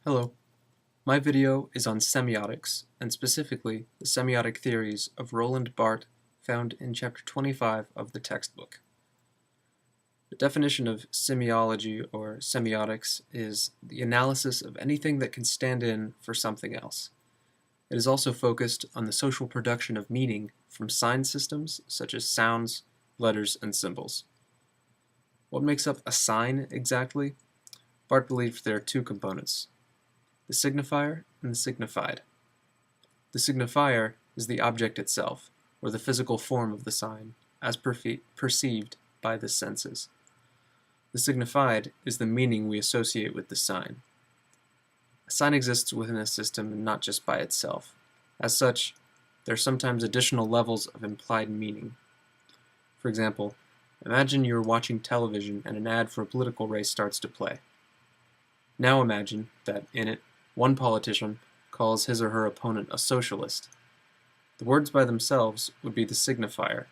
Hello. My video is on semiotics, and specifically the semiotic theories of Roland Barthes found in chapter 25 of the textbook. The definition of semiology or semiotics is the analysis of anything that can stand in for something else. It is also focused on the social production of meaning from sign systems such as sounds, letters, and symbols. What makes up a sign exactly? Barthes believed there are two components: the signifier and the signified. The signifier is the object itself, or the physical form of the sign, as perceived by the senses. The signified is the meaning we associate with the sign. A sign exists within a system and not just by itself. As such, there are sometimes additional levels of implied meaning. For example, imagine you're watching television and an ad for a political race starts to play. Now imagine that in it, one politician calls his or her opponent a socialist. The words by themselves would be the signifier.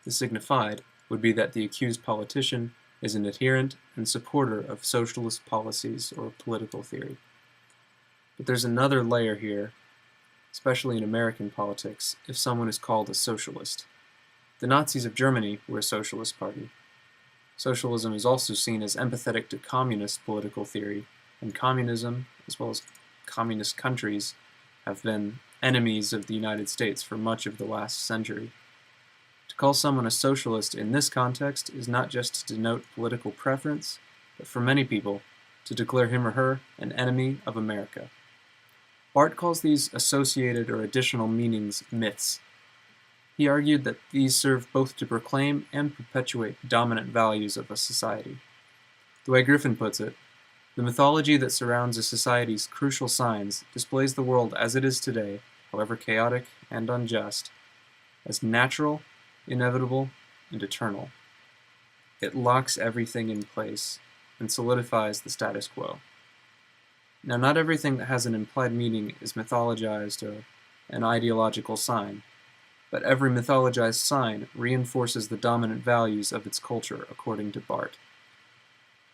The signified would be that the accused politician is an adherent and supporter of socialist policies or political theory. But there's another layer here, especially in American politics, if someone is called a socialist. The Nazis of Germany were a socialist party. Socialism is also seen as empathetic to communist political theory, and communism, as well as communist countries, have been enemies of the United States for much of the last century. To call someone a socialist in this context is not just to denote political preference, but for many people, to declare him or her an enemy of America. Barthes calls these associated or additional meanings myths. He argued that these serve both to proclaim and perpetuate dominant values of a society. The way Griffin puts it, the mythology that surrounds a society's crucial signs displays the world as it is today, however chaotic and unjust, as natural, inevitable, and eternal. It locks everything in place and solidifies the status quo. Now, not everything that has an implied meaning is mythologized or an ideological sign, but every mythologized sign reinforces the dominant values of its culture, according to Barthes.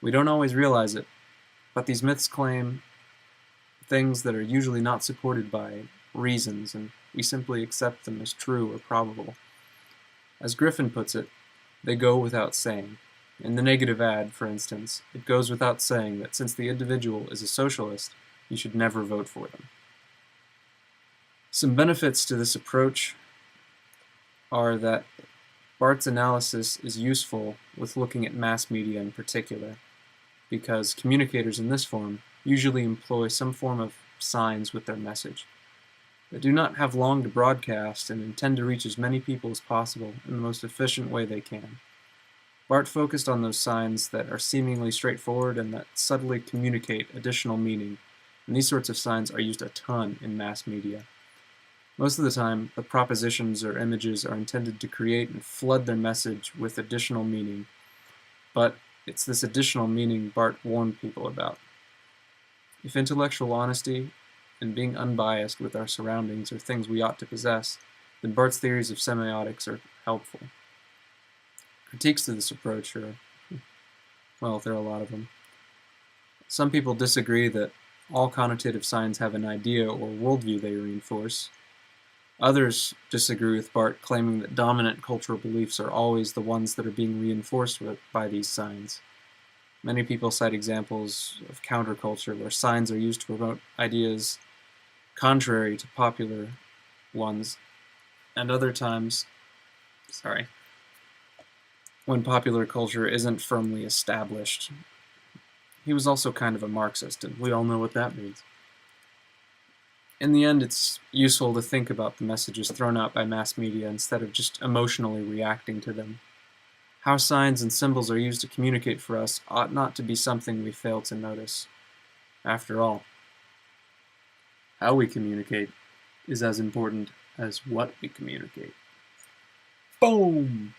We don't always realize it, but these myths claim things that are usually not supported by reasons, and we simply accept them as true or probable. As Griffin puts it, they go without saying. In the negative ad, for instance, it goes without saying that since the individual is a socialist, you should never vote for them. Some benefits to this approach are that Barthes' analysis is useful with looking at mass media in particular, because communicators in this form usually employ some form of signs with their message. They do not have long to broadcast and intend to reach as many people as possible in the most efficient way they can. Barthes focused on those signs that are seemingly straightforward and that subtly communicate additional meaning, and these sorts of signs are used a ton in mass media. Most of the time, the propositions or images are intended to create and flood their message with additional meaning, but it's this additional meaning Barthes warned people about. If intellectual honesty and being unbiased with our surroundings are things we ought to possess, then Barthes' theories of semiotics are helpful. Critiques to this approach are, well, there are a lot of them. Some people disagree that all connotative signs have an idea or worldview they reinforce. Others disagree with Barthes, claiming that dominant cultural beliefs are always the ones that are being reinforced by these signs. Many people cite examples of counterculture where signs are used to promote ideas contrary to popular ones, and other times, when popular culture isn't firmly established. He was also kind of a Marxist, and we all know what that means. In the end, it's useful to think about the messages thrown out by mass media instead of just emotionally reacting to them. How signs and symbols are used to communicate for us ought not to be something we fail to notice. After all, how we communicate is as important as what we communicate. Boom!